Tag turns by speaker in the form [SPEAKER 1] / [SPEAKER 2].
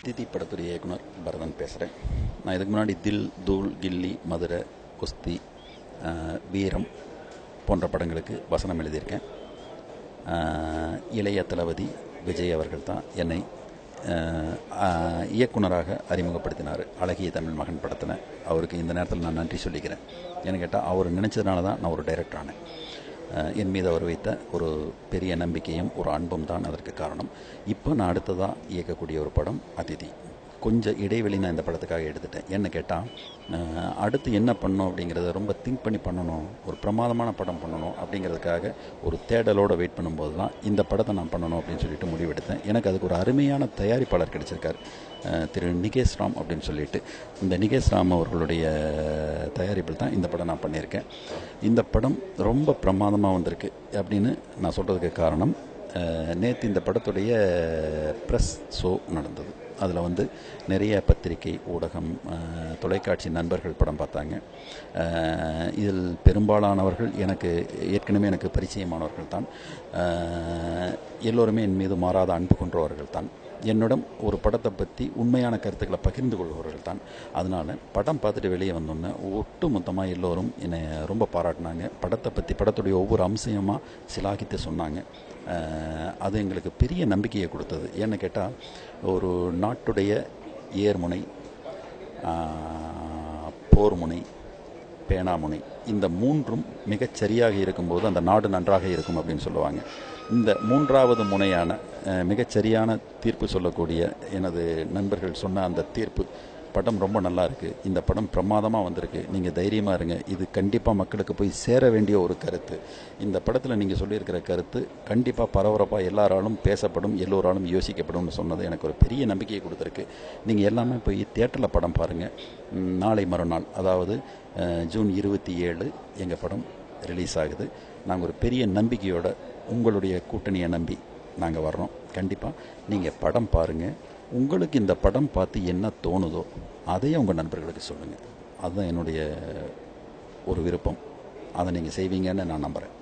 [SPEAKER 1] அதிதி படத்துடைய இயக்குனர் பரதன் பேசுகிறேன். நான் இதுக்கு முன்னாடி தில், தூள், கில்லி, மதுரை, குஸ்தி, வீரம் போன்ற படங்களுக்கு வசனம் எழுதியிருக்கேன். இளைய தளபதி விஜய் அவர்கள் தான் என்னை இயக்குனராக அறிமுகப்படுத்தினார். அழகிய தமிழ் மகன் படத்தில் அவருக்கு இந்த நேரத்தில் நான் நன்றி சொல்லிக்கிறேன். ஏன்னு கேட்டால் அவர் நினச்சதுனால தான் நான் ஒரு டைரக்டர் ஆனேன். என் மீது அவர் வைத்த ஒரு பெரிய நம்பிக்கையும் ஒரு அன்பும் தான் அதற்கு காரணம். இப்போ நான் அடுத்ததாக இயக்கக்கூடிய ஒரு படம் அதிதி. கொஞ்சம் இடைவெளி நான் இந்த படத்துக்காக எடுத்துட்டேன். என்ன கேட்டால், அடுத்து என்ன பண்ணணும் அப்படிங்கிறத ரொம்ப திங்க் பண்ணி பண்ணணும், ஒரு பிரமாதமான படம் பண்ணணும் அப்படிங்கிறதுக்காக ஒரு தேடலோடு வெயிட் பண்ணும்போது தான் இந்த படத்தை நான் பண்ணணும் அப்படின்னு சொல்லிட்டு முடிவெடுத்தேன். எனக்கு அதுக்கு ஒரு அருமையான தயாரிப்பாளர் கிடைச்சிருக்கார், திரு நிகேஷ் ராம் அப்படின்னு சொல்லிட்டு. இந்த நிகேஷ் ராம் அவர்களுடைய தயாரிப்பில் தான் இந்த படம் நான் பண்ணியிருக்கேன். இந்த படம் ரொம்ப பிரமாதமாக வந்திருக்கு அப்படின்னு நான் சொல்கிறதுக்கு காரணம், நேற்று இந்த படத்துடைய ப்ரெஸ் ஷோ நடந்தது. அதில் நிறைய பத்திரிகை, ஊடகம், தொலைக்காட்சி நண்பர்கள் படம் பார்த்தாங்க. இதில் பெரும்பாலானவர்கள் ஏற்கனவே எனக்கு பரிச்சயமானவர்கள் தான். எல்லோருமே என் மீது மாறாத அன்பு கொண்டவர்கள் தான். என்னிடம் ஒரு படத்தை பற்றி உண்மையான கருத்துக்களை பகிர்ந்து கொள்பவர்கள் தான். அதனால் படம் பார்த்துட்டு வெளியே வந்தோன்னே ஒட்டு மொத்தமாக எல்லோரும் என்னை ரொம்ப பாராட்டினாங்க. படத்துடைய ஒவ்வொரு அம்சமாக சிலாகித்து சொன்னாங்க. அது எங்களுக்கு பெரிய நம்பிக்கையை கொடுத்தது. ஏன்னு கேட்டால், ஒரு நாட்டுடைய ஏர்முனை, போர்முனை, பேனாமுனை, இந்த மூன்றும் மிகச்சரியாக இருக்கும்போது அந்த நாடு நன்றாக இருக்கும் அப்படின்னு சொல்லுவாங்க. இந்த மூன்றாவது முனையான மிகச்சரியான தீர்ப்பு சொல்லக்கூடிய எனது நண்பர்கள் சொன்ன அந்த தீர்ப்பு, படம் ரொம்ப நல்லா இருக்குது, இந்த படம் பிரமாதமாக வந்திருக்கு, நீங்கள் தைரியமாக இருங்க, இது கண்டிப்பாக மக்களுக்கு போய் சேர வேண்டிய ஒரு கருத்து, இந்த படத்தில் நீங்கள் சொல்லியிருக்கிற கருத்து கண்டிப்பாக பரபரப்பாக எல்லாராலும் பேசப்படும், எல்லோராலும் யோசிக்கப்படும்னு சொன்னது எனக்கு ஒரு பெரிய நம்பிக்கையை கொடுத்துருக்கு. நீங்கள் எல்லாமே போய் தியேட்டரில் படம் பாருங்கள். நாளை மறுநாள், அதாவது ஜூன் 27 எங்கள் படம் ரிலீஸ் ஆகுது. நாங்கள் ஒரு பெரிய நம்பிக்கையோட உங்களுடைய கூட்டணியை நம்பி நாங்கள் வர்றோம். கண்டிப்பாக நீங்கள் படம் பாருங்கள். உங்களுக்கு இந்த படம் பார்த்து என்ன தோணுதோ அதையே உங்கள் நண்பர்களுக்கு சொல்லுங்கள். அதுதான் என்னுடைய ஒரு விருப்பம். அதை நீங்கள் செய்வீங்கன்னு நான் நம்புகிறேன்.